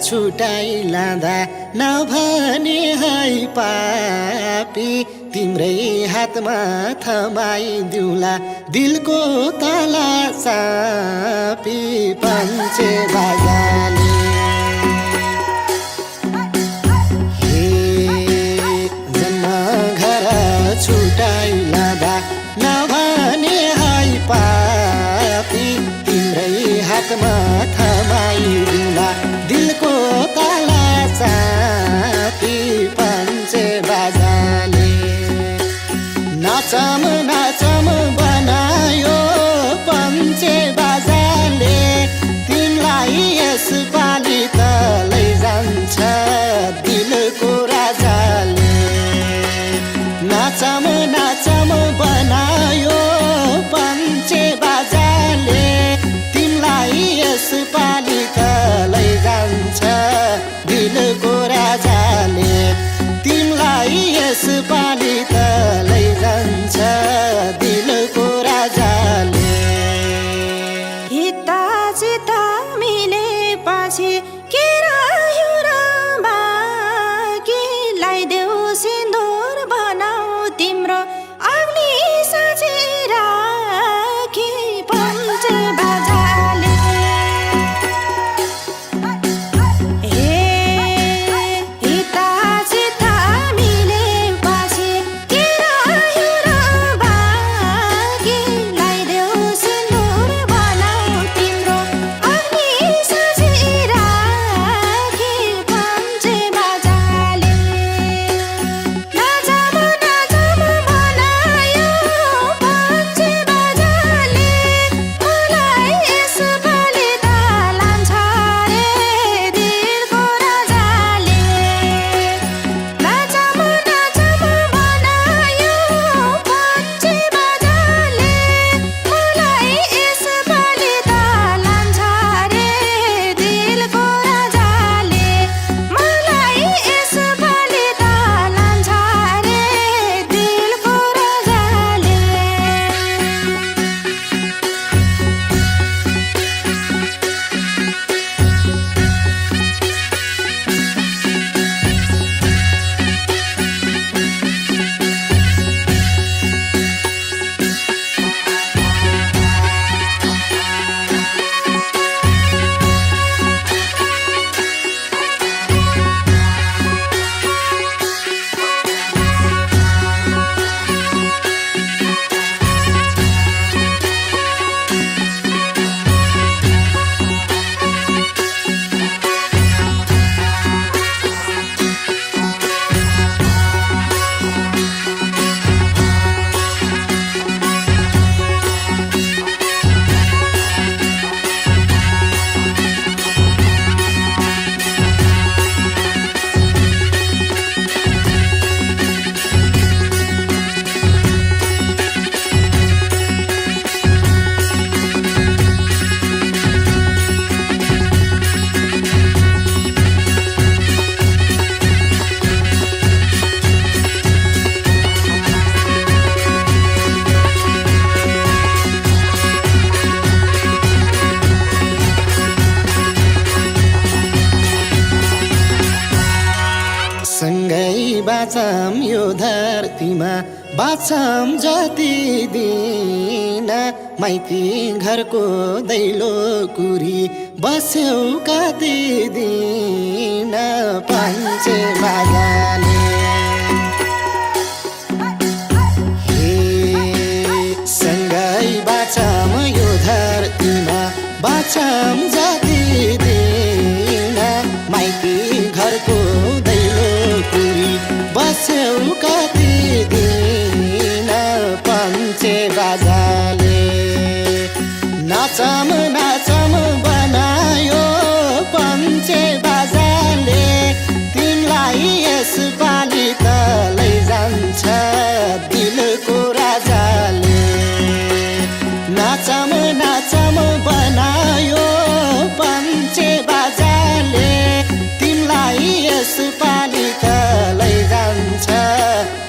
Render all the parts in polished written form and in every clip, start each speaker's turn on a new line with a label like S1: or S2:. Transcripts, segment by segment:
S1: छुटाइ लाँदा नभने है पापी तिम्रै हातमा थमाइदिउँला दिलको ताला चापी पञ्चे बाजाले छुटाइ लाँदा नभने है पापी तिम्रै हातमा थमाइदिउँला दिलको ताला चापी पञ्चे बाजाले नाचम नाचम बनायो पञ्चे बाजाले तिमीलाई यसपालि त लैजान्छ दिलको राजाले नाचम नाचम बनायो पञ्चे बाजाले तिमीलाई यसपालि त लैजान्छ दिलको राजाले तिमीलाई यसपालि त लैजान्छ दिलको राजाले
S2: हिता चिता मिलेपछि के रह्यो र बाँकी लगाइदेऊ सिन्दुर बनाऊ तिम्रो अग्नि साँची राखी पञ्चे बाजाले हिता चिता मिलेपछि के रह्यो र बाँकी लगाइदेऊ सिन्दुर बनाऊ तिम्रो अग्नि साँची राखी पञ्चे बाजाले नाचम नाचम बनायो पञ्चे बाजाले मलाई यसपालि त लान्छ रे दिलको राजाले नाचम नाचम बनायो पञ्चे बाजाले मलाई यसपालि त लान्छ रे दिलको राजाले मलाई यसपालि त लान्छ रे दिलको राजाले
S1: सँगै बाँचम यो धरतीमा बाँचम जति दिन माइती घरको दैलो कुरी बस्यौ कति दिन पञ्चे बाजाले सँगै बाँचम यो धरतीमा बाँचम जति दिन माइती घरको दैलो कुरी बस्यौ कति दिन पञ्चे बाजाले नाचम नाचम बनायो पञ्चे बाजाले तिमीलाई यसपालि त लैजान्छ दिलको राजाले नाचम नाचम बनायो पञ्चे बाजाले तिमीलाई यसपालि त लैजान्छ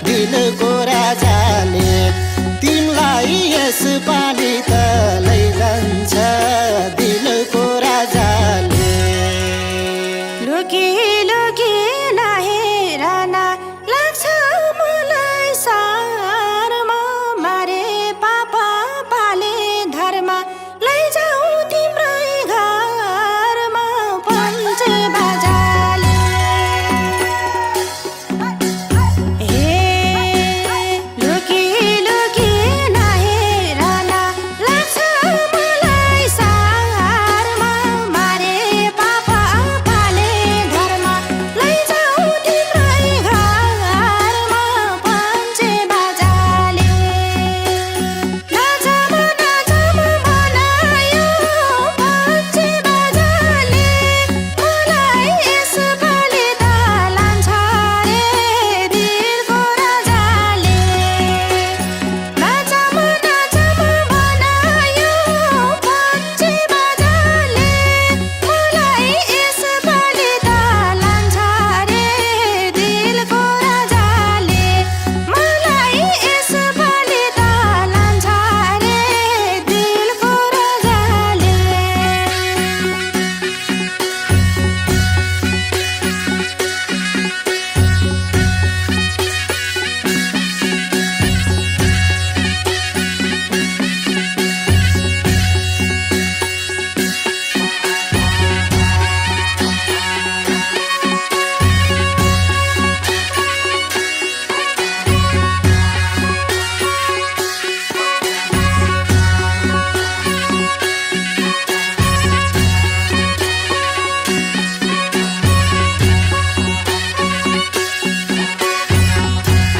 S1: दिलको राजाले तिमीलाई यसपालि त लैजान्छ
S2: लुकी लुकी नहेर लाग्छ मलाई सारमा मारे पापा पाले धर्म लैजाऊ तिम्रै घरमा पञ्चे बाजाले हे लुकी लुकी नहेर लाग्छ मलाई सारमा मारे पापा पाले धर्म लैजाऊ तिम्रै घरमा पञ्चे बाजाले नाचम नाचम बनायो पञ्चे बाजाले मलाई यसपालि त लान्छ रे दिलको राजाले नाचम नाचम बनायो पञ्चे बाजाले मलाई यसपालि त लान्छ रे दिलको राजाले मलाई यसपालि त लान्छ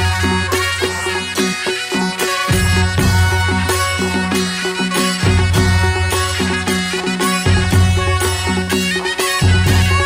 S2: रे दिलको राजाले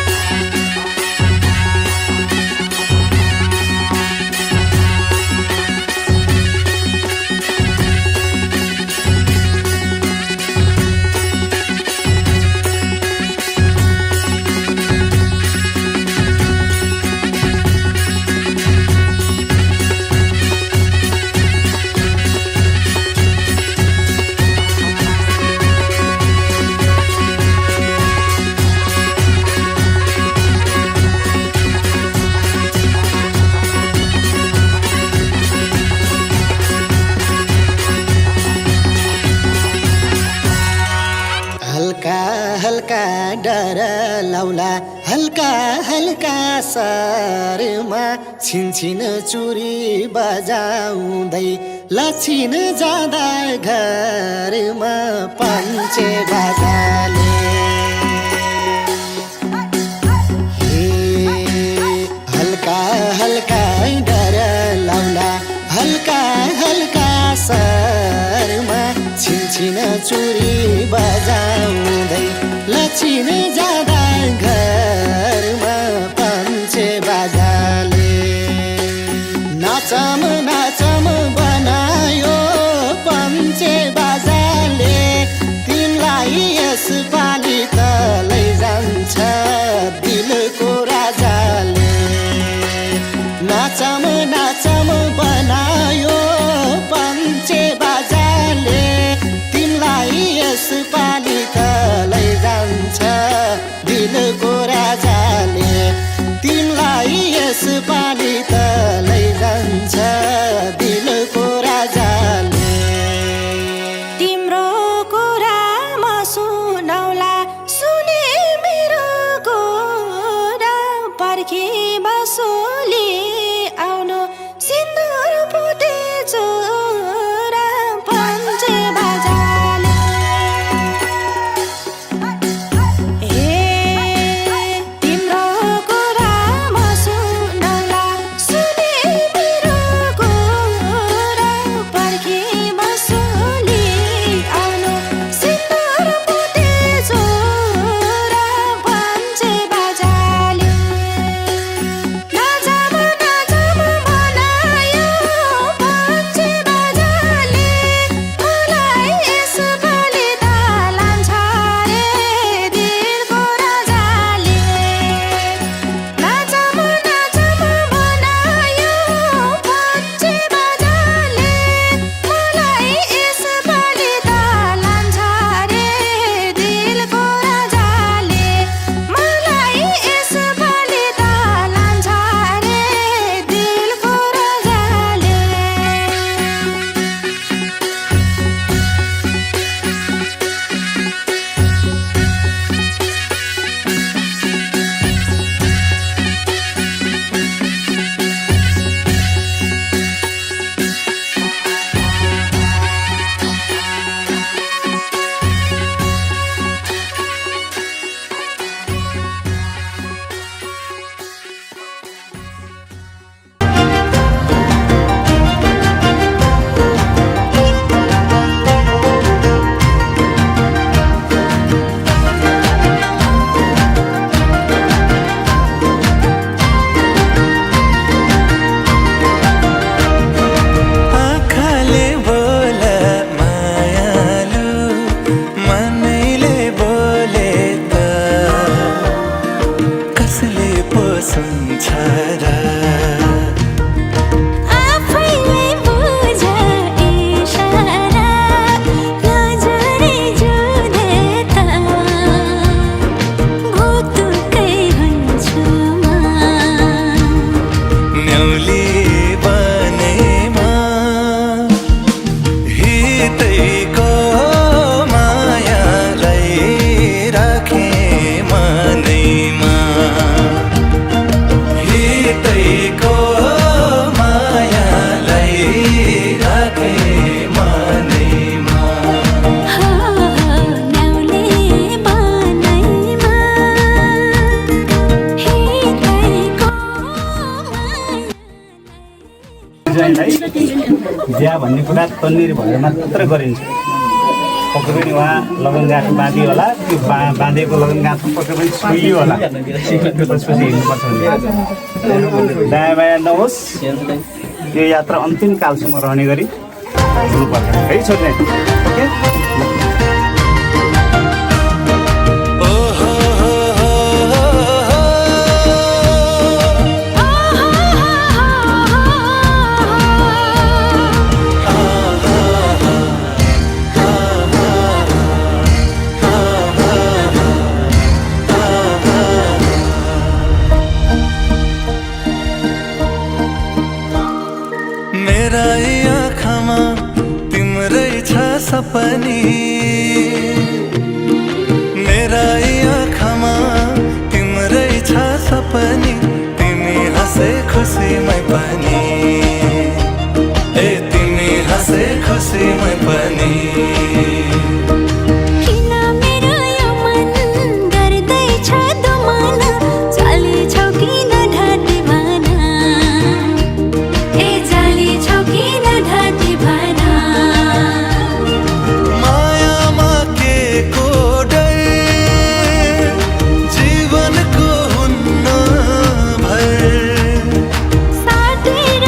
S1: हल्का हल्का डर लौला हल्का हल्का सरमा छिनछिन चुरी बजाउँदै लक्षिन जाँदा घरमा पञ्चे बाजाले हे हल्का हल्का डर लौला हल्का हल्का सरमा छिनछिन चुरी बजाउँदै लक्षिन जाँदा घरमा पञ्चे बाजाले नाचम नाचम बनायो पञ्चे बाजाले तिमीलाई यसपालि त लैजान्छ दिलको राजाले नाचम नाचम बनायो पञ्चे बाजाले तिमीलाई यसपालि त लैजान्छ दिलको राजाले तिमीलाई यसपालि त लैजान्छ दिलको राजाले
S2: तिम्रो कुरा म सुनौला सुने मेरो कुरा पर्खी बसोली आउनु सिन्दुर पोते चोरा पञ्चे बाजाले हे तिम्रो कुरा म सुनौला सुने मेरो कुरा पर्खी बसोली आउनु सिन्दुर पोते चोरा पञ्चे बाजाले नाचम
S3: पो सुन्छ र
S2: आफैले बुझ इशारा नजरे जुधे त भुतुकै हुन्छु म
S3: न्याउली बनेमा हितैको मायालाई राखे मनैमा हितैको मायालाई राखे मनैमा
S2: न्याउले बनैमा हितैको
S4: बिहा भन्ने कुरा तन्निर भएर मात्र गरिन्छ। पक्कै पनि उहाँ लगनगाँठ बाँधियो होला, त्यो बाँधेको लगनगाँठ पक्कै पनि छोइयो होला, त्यसपछि हिँड्नुपर्छ भने दायाँ बायाँ नहोस्, यो यात्रा अन्तिम कालसम्म रहने गरी हुनुपर्छ है छोड्ने। ओके
S3: मेरा आँखामा तिम्रै छ सपनी मेरा आँखामा तिम्रै छ सपनी तिमी हाँसे खुसीमै पनि ए तिमी हाँसे खुसीमै पनि
S2: किन मेरो यो मन गर्दैछ दुमन चाली छौ किन ढाँटी भन ए चाली छौ किन ढाँटी भन
S3: मायामा के को डर जीवनको हुन्न भर
S2: साटेर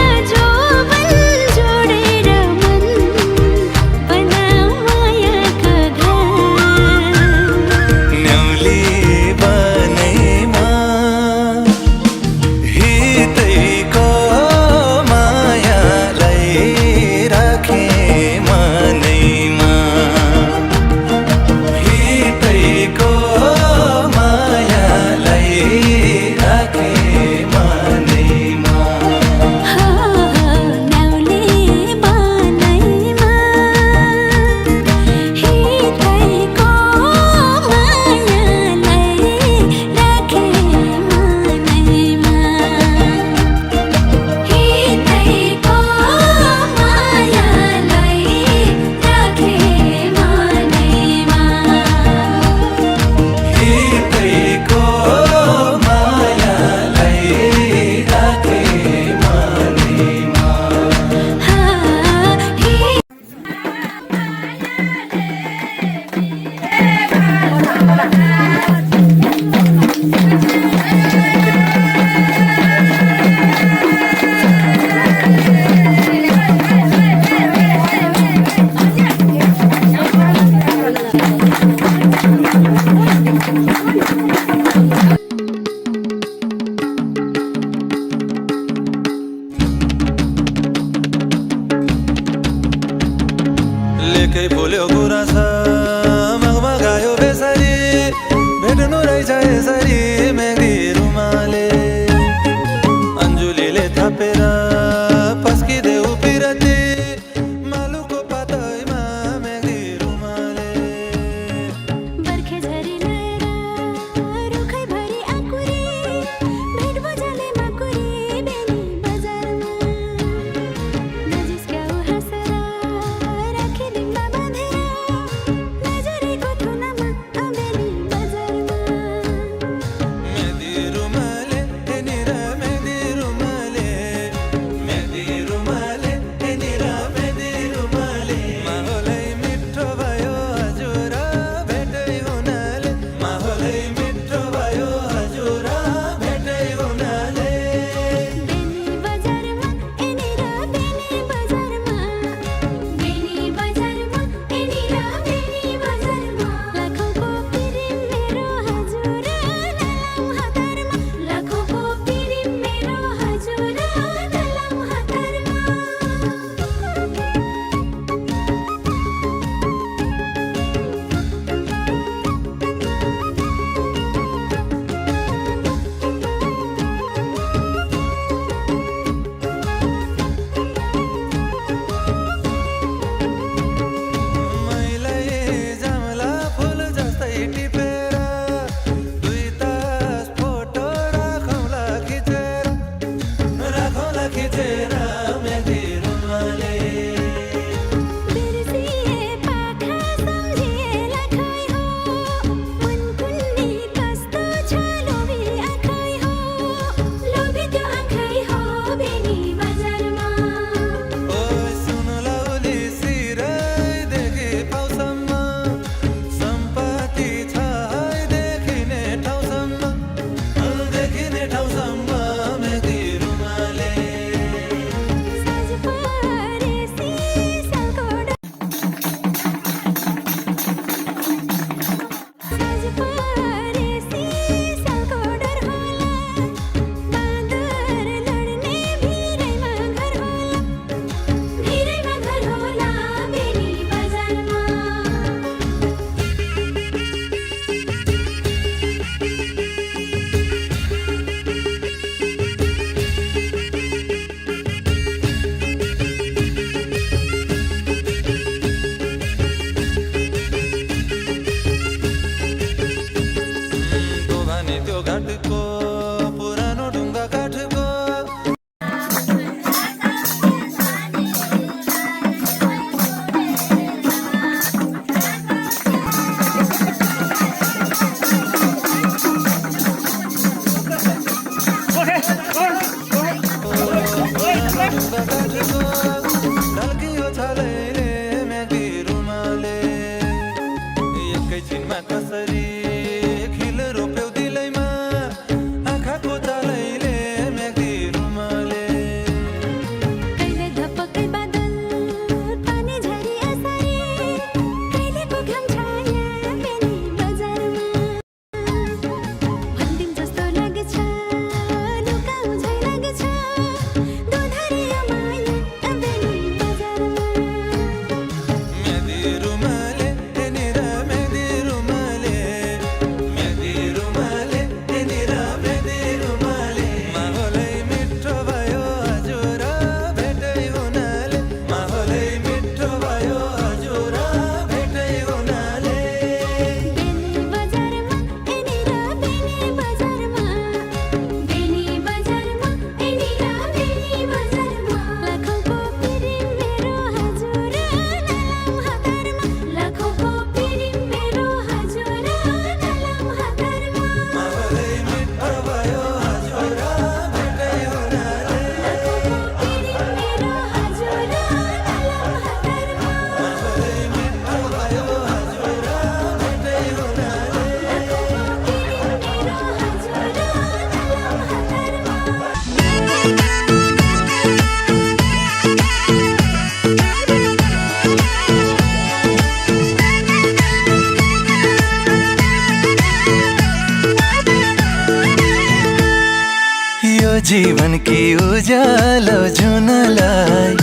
S3: जीवन की उज्यालो जुनलाई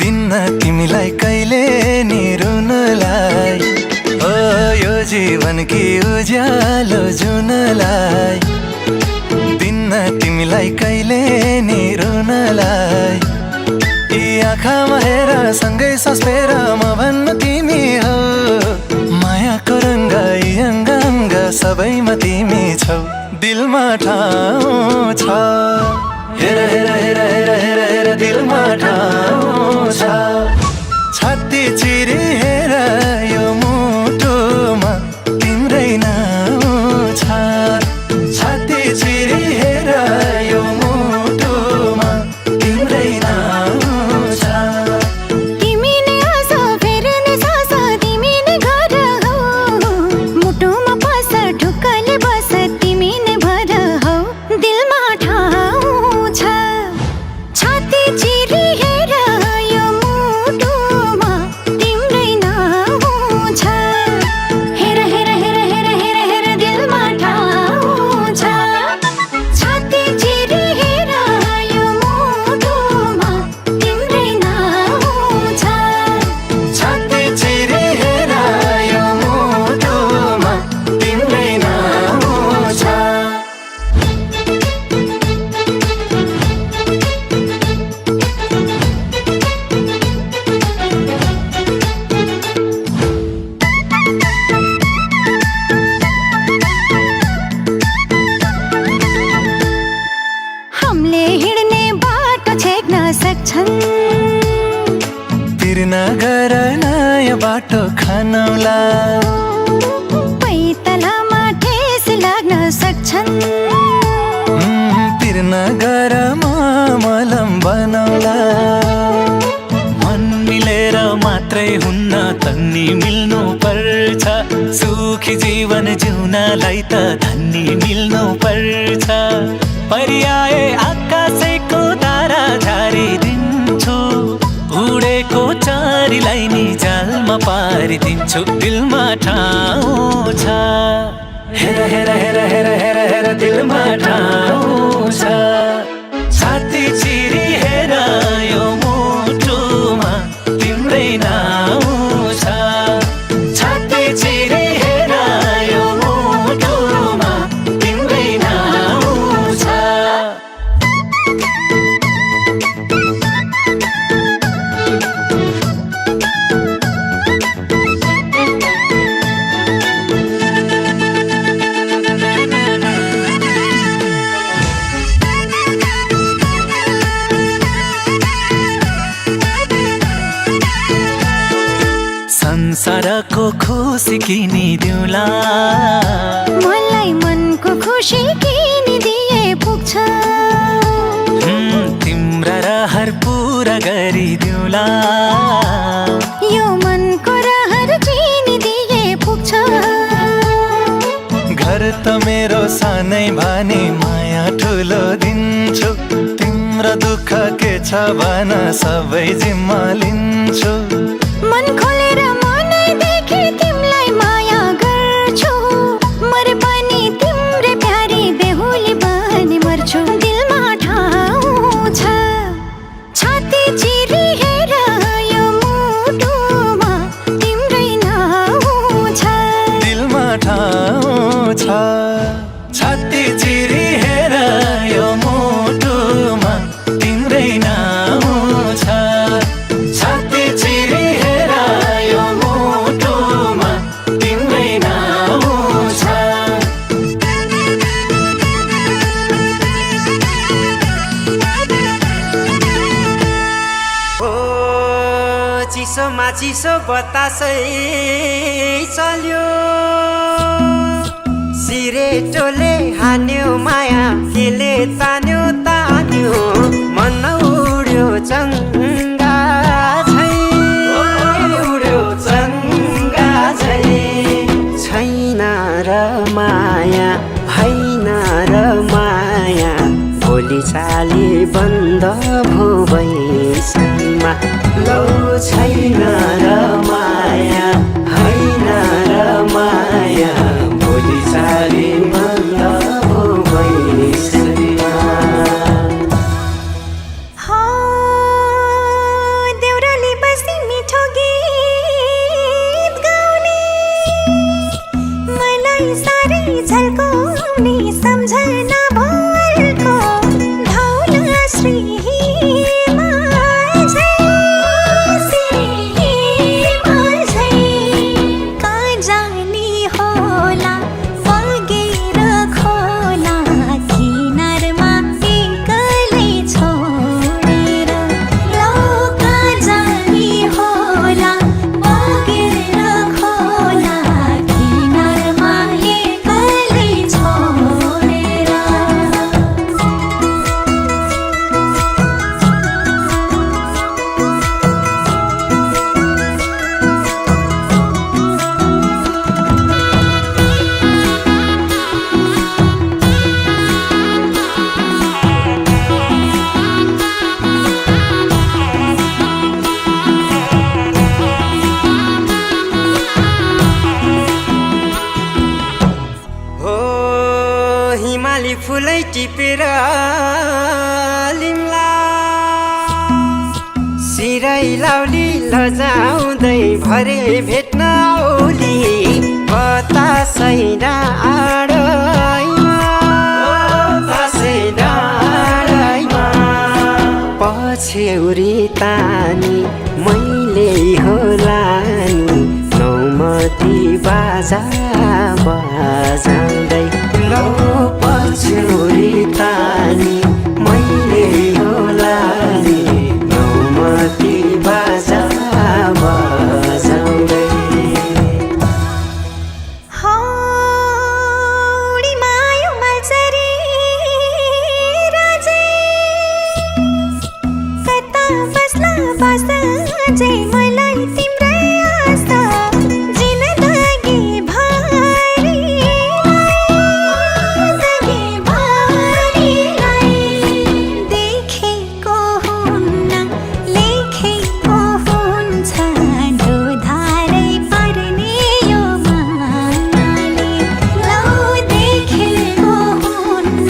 S3: दिन्न तिमीलाई कहिले नि रुनलाई ओ यो जीवन की उज्यालो जुनलाई दिन्न तिमीलाई कहिले नि रुनलाई यी आँखामा हेर सँगै सस्पेर म भन्न तिमी हो मायाको रङ्ग यी अङ्ग सबैमा तिमी छौ दिलमा ठाउँ छ हेर हेर हेर हेर हेर हेर दिलमा ठाउँ छ छाती चिरी हेर यो मुटुमा तिम्रै नाउँ छ छाती चिरी हेर यो मुटुमा तिम्रै नाउँ छ
S2: तिमी नै आस फेर्ने सास तिमी नै घर हौ मुटुमा पास ढुक्कले बस तिमी नै भर हौ दिलमा ठाउँ छ छाती चिरी हेर यो मुटुमा तिम्रै नाउँ छ हेर हेर हेर हेर हेर हेर दिलमा ठाउँ छ छाती चिरी हेर यो मुटुमा तिम्रै नाउँ छ
S3: छाती चिरी हेर यो मुटुमा तिम्रै नाउँ छ
S2: हामीले हिँड्ने बाटो छेक्न सक्छन्
S3: तिर्न गर नयाँ बाटो खानौला
S2: पैतालामा ठेस लाग्न सक्छन्
S3: तिर्न गर मलम बनौला मन मिलेर मात्रै हुन्न तन्नी मिल्नु पर्छ सुखी जीवन जिउनलाई त धन्नी मिल्नु पर्छ परियाए आकाशैको तारा झारिदिन्छु उडेको चारीलाई नि जालमा पारिदिन्छु दिलमा ठाउँ छ हेर हेर हेर हेर हेर हेर दिलमा ठाउँ छ छाती चिरी हेर यो मुटुमा तिम्रै नाउँ छ छाती चिरी हेर यो मुटुमा तिम्रै नाउँ छ संसारको खुसी किनिदिउँला
S2: मलाई मनको खुसी किनिदिए पुग्छ
S3: तिम्रा रहर पुरा गरिदिउँला
S2: यो मनको रहर चिनिदिए पुग्छ
S3: घर त मेरो सानै भानी माया ठुलो दिन्छु तिम्रो दुःख के छ भन सबै जिम्मा लिन्छु
S2: मन खोलेर मनैदेखि तिमीलाई माया गर्छु मरे पनि तिम्रै प्यारी बेहुली बनी मर्छु दिलमा ठाउँ छ छाती चिरी हेर यो मुटुमा तिम्रै नाउँ छ
S3: दिलमा ठाउँ छ छाती चिरी हेर यो मुटुमा तिम्रै नाउँ छ छाती चिरी हेर यो मुटुमा तिम्रै नाउँ छ
S1: ओ चिसोमा चिसो बतासै चल्यो सिरेटोले हान्यो माया केले तान्यो तान्यो मन उड्यो चङ्गा झै उड्यो चङ्गा झै छैन र माया होइन र माया भोलि चाली बन्द भो बैसमा लौ छैन र माया होइन र माया भोलि चाली बन्द भो बैसमा टिपेर लिम्ला सिरै लाउली लजाउँदै भरे भेट्न औली बतासै डाँडैमा पछ्यौरी तानी मैले होला नि नौमती बाजा बजाउँदै लौ पछ्यौरी तानी मैले होला नि नौमती बाजा बजाउँदै
S2: हौडी मायो मल्चरी राजे कता बस्ला बस्दा जे मलाई तिम्रै आस्था जिन्दगी भरिलाई देखेको हुन्न लेखेको हुन्छ ढोधारै पर्ने यो मायाले लौ देखेको हुन्न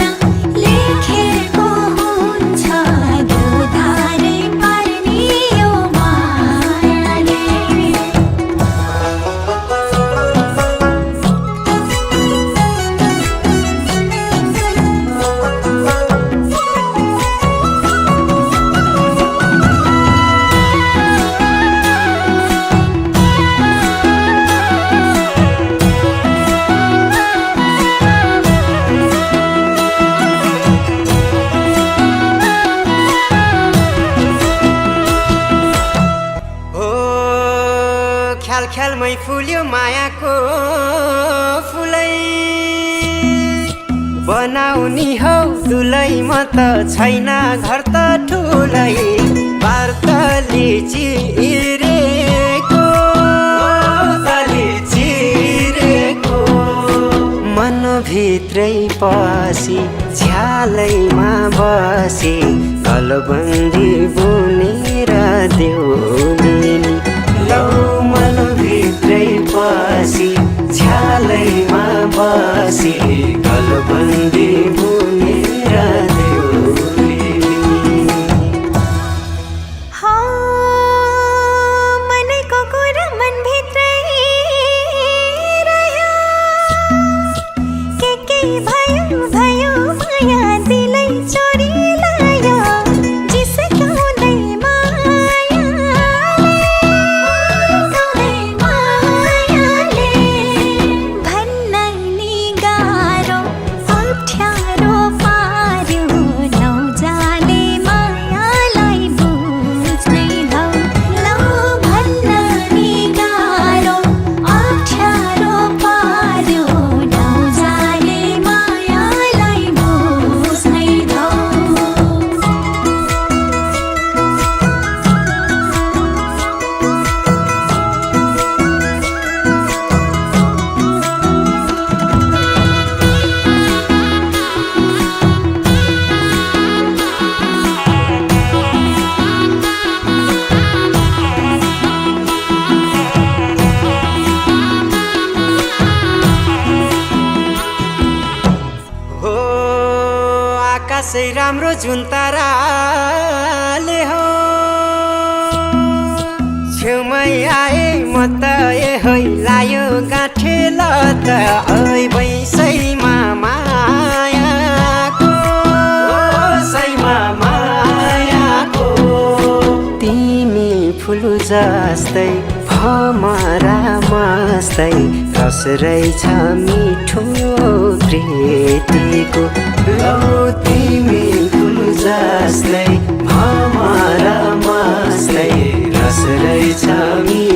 S2: लेखेको हुन्छ ढोधारै पर्ने यो मायाले
S1: हो ख्याल ख्यालमै फुल्यो मायाको फुलै बनाउनी हौ दुलै म त छैन घर त ठुलै वार्ताले चिरेको मनभित्रै पसी झ्यालैमा बसी गलबन्दी बुनेर देउनी लौ मनभित्रै पसी झ्यालैमा बसी गलबन्दी बुनेर देउनी
S2: हो मनको कुरा मनभित्रै रह्यो के भयो भयो माया दिलै चोरी लायो जिस्काउँदै मायाले भन्न नि गाह्रो अप्ठ्यारो पार्यो नौजाले मायालाई बुझ्नै लौ लौ भन्न नि गाह्रो अप्ठ्यारो पार्यो नौजाले मायालाई बुझ्नै लौ
S1: हो आकाशै राम्रो जुन ताराले हो छेउमै आए म त है लायो गाँठे ल त ऐ बैसैमा मायाको तिमी फुल जस्तै भमरा मस्तै रस रहेछ मिठो प्रीतिको लौ तिमी फुल जस्तै भमरा मस्तै रस रहेछ मिठो